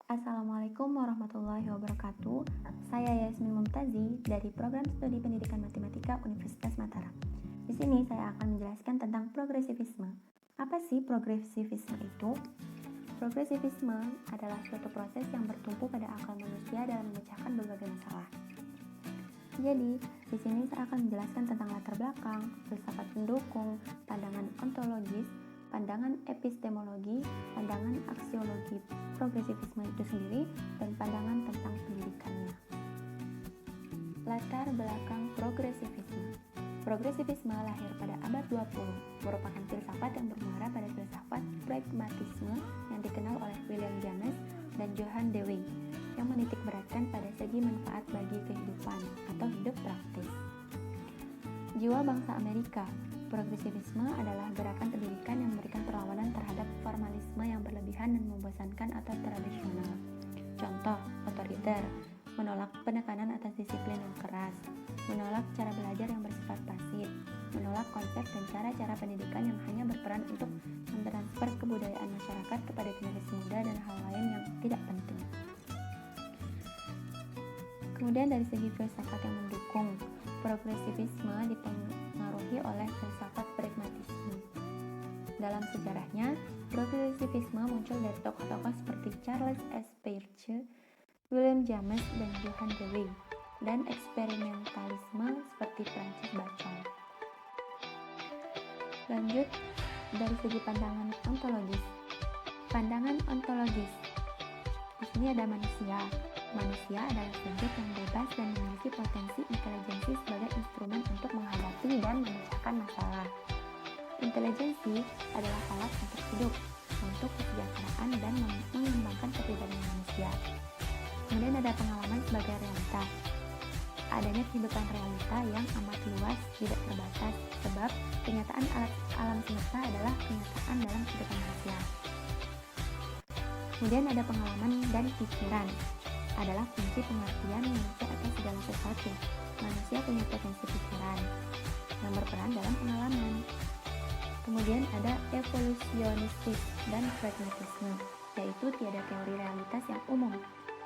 Assalamualaikum warahmatullahi wabarakatuh. Saya Yasmin Mumtazi dari Program Studi Pendidikan Matematika Universitas Mataram. Di sini saya akan menjelaskan tentang progresivisme. Apa sih progresivisme itu? Progresivisme adalah suatu proses yang bertumpu pada akal manusia dalam memecahkan berbagai masalah. Jadi, di sini saya akan menjelaskan tentang latar belakang, filsafat pendukung, pandangan ontologis, pandangan epistemologi, pandangan aksiologi progresivisme itu sendiri, dan pandangan tentang pendidikannya. Latar belakang progresivisme. Progresivisme lahir pada abad 20, merupakan filsafat yang bermuara pada filsafat pragmatisme yang dikenal oleh William James dan Johann Dewey, yang menitik beratkan pada segi manfaat bagi kehidupan atau hidup praktis. Jiwa bangsa Amerika. Progresivisme adalah gerakan pendidikan yang memberikan perlawanan terhadap formalisme yang berlebihan dan membosankan atau tradisional. Contoh, otoriter, menolak penekanan atas disiplin yang keras, menolak cara belajar yang bersifat pasif, menolak konsep dan cara-cara pendidikan yang hanya berperan untuk mentransfer kebudayaan masyarakat kepada generasi muda dan hal lain yang tidak penting. Kemudian dari segi filsafat yang mendukung, progresivisme dipengaruhi oleh filsafat pragmatisme. Dalam sejarahnya, progresivisme muncul dari tokoh-tokoh seperti Charles S. Peirce, William James, dan Johann Dewey, dan eksperimentalisme seperti Francis Bacon. Lanjut, dari segi pandangan ontologis. Pandangan ontologis. Di sini ada manusia. Manusia adalah subjek yang bebas dan memiliki potensi intelijensi sebagai instrumen untuk menghadapi dan memecahkan masalah. Intelijensi adalah alat untuk hidup, untuk kesejahteraan dan mengembangkan kepribadian manusia. Kemudian ada pengalaman sebagai realita. Adanya kehidupan realita yang amat luas, tidak terbatas, sebab kenyataan alam semesta adalah kenyataan dalam kehidupan manusia. Kemudian ada pengalaman dan pikiran. Adalah kunci pengertian manusia atas segala sesuatu. Manusia punya potensi pikiran yang berperan dalam pengalaman. Kemudian ada evolusionistis dan pragmatisme, yaitu tiada teori realitas yang umum,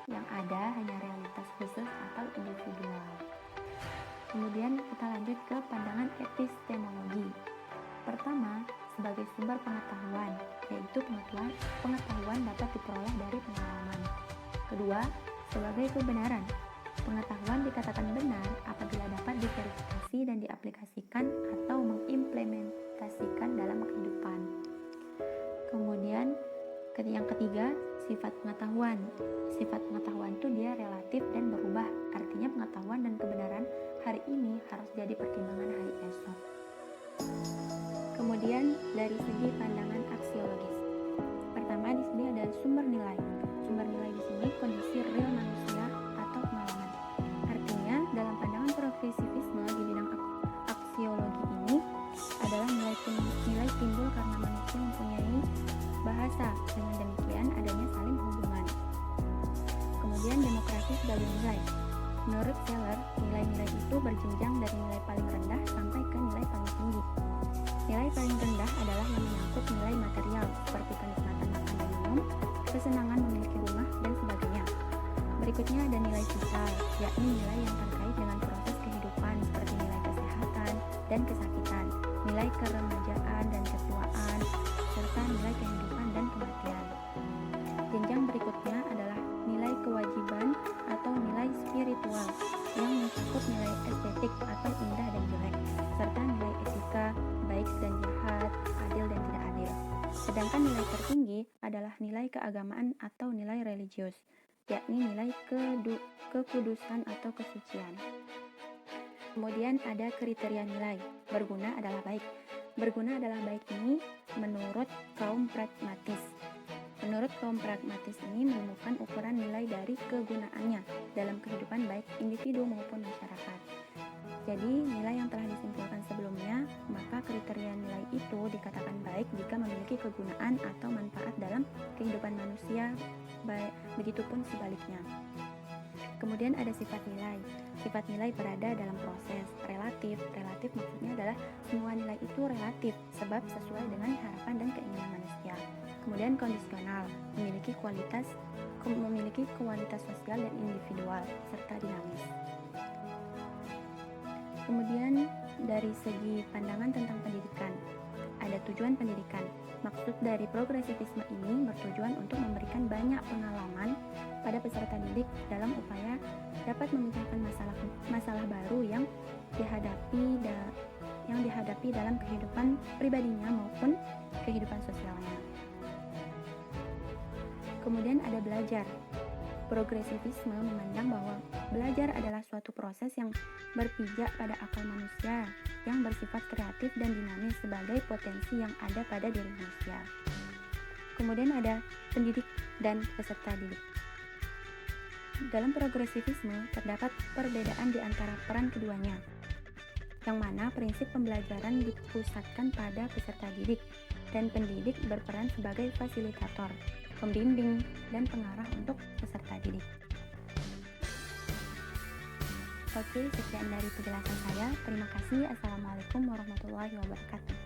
yang ada hanya realitas khusus atau individual. Kemudian kita lanjut ke pandangan epistemologi. Pertama, sebagai sumber pengetahuan, yaitu pengetahuan dapat diperoleh dari pengalaman. Kedua, sebagai kebenaran. Pengetahuan dikatakan benar apabila dapat diverifikasi dan diaplikasikan atau mengimplementasikan dalam kehidupan. Kemudian, yang ketiga, sifat pengetahuan. Sifat pengetahuan itu dia relatif dan berubah. Artinya pengetahuan dan kebenaran hari ini harus jadi pertimbangan hari esok. Kemudian, dari segi pandangan aksiologis. Pertama, di sini ada sumber nilai. Sumber nilai di sini kondisi real manusia atau pengalaman. Artinya, dalam pandangan progresivisme di bidang aksiologi ini adalah nilai timbul karena manusia mempunyai bahasa. Dengan demikian, adanya saling hubungan. Kemudian, demokrasi sebagai nilai. Menurut Seller, nilai-nilai itu berjenjang dari nilai paling rendah sampai ke nilai paling tinggi. Nilai paling rendah adalah yang menyangkut nilai material seperti kenikmatan makan dan minum, kesenangan memiliki rumah, dan sebagainya. Berikutnya ada nilai vital, yakni nilai yang terkait dengan proses kehidupan seperti nilai kesehatan dan kesakitan, nilai keremajaan dan ketuaan, serta nilai kehidupan dan kematian. Jenjang berikutnya adalah nilai kewajiban atau nilai spiritual yang mencakup nilai estetik atau indah dan jelek, serta nilai etika, baik dan jahat, adil dan tidak adil. Sedangkan nilai tertinggi adalah nilai keagamaan atau nilai religius, yakni nilai kekudusan atau kesucian. Kemudian ada kriteria nilai. Berguna adalah baik. Berguna adalah baik ini menurut kaum pragmatis. Menurut kaum pragmatis ini menemukan ukuran nilai dari kegunaannya dalam kehidupan baik individu maupun masyarakat. Jadi, nilai yang telah disimpulkan sebelumnya, maka kriteria nilai itu dikatakan baik jika memiliki kegunaan atau manfaat dalam kehidupan manusia, begitupun sebaliknya. Kemudian ada sifat nilai. Sifat nilai berada dalam proses relatif. Relatif maksudnya adalah semua nilai itu relatif, sebab sesuai dengan harapan dan keinginan manusia. Kemudian kondisional, memiliki kualitas memiliki kualitas sosial dan individual, serta dinamis. Kemudian dari segi pandangan tentang pendidikan, ada tujuan pendidikan. Maksud dari progresivisme ini bertujuan untuk memberikan banyak pengalaman pada peserta didik dalam upaya dapat memecahkan masalah baru yang dihadapi dalam kehidupan pribadinya maupun kehidupan sosialnya. Kemudian ada belajar. Progresivisme memandang bahwa belajar adalah suatu proses yang berpijak pada akal manusia yang bersifat kreatif dan dinamis sebagai potensi yang ada pada diri manusia. Kemudian ada pendidik dan peserta didik. Dalam progresivisme terdapat perbedaan di antara peran keduanya, yang mana prinsip pembelajaran dipusatkan pada peserta didik dan pendidik berperan sebagai fasilitator, pembimbing, dan pengarah untuk peserta didik. Oke, sekian dari penjelasan saya. Terima kasih. Assalamualaikum warahmatullahi wabarakatuh.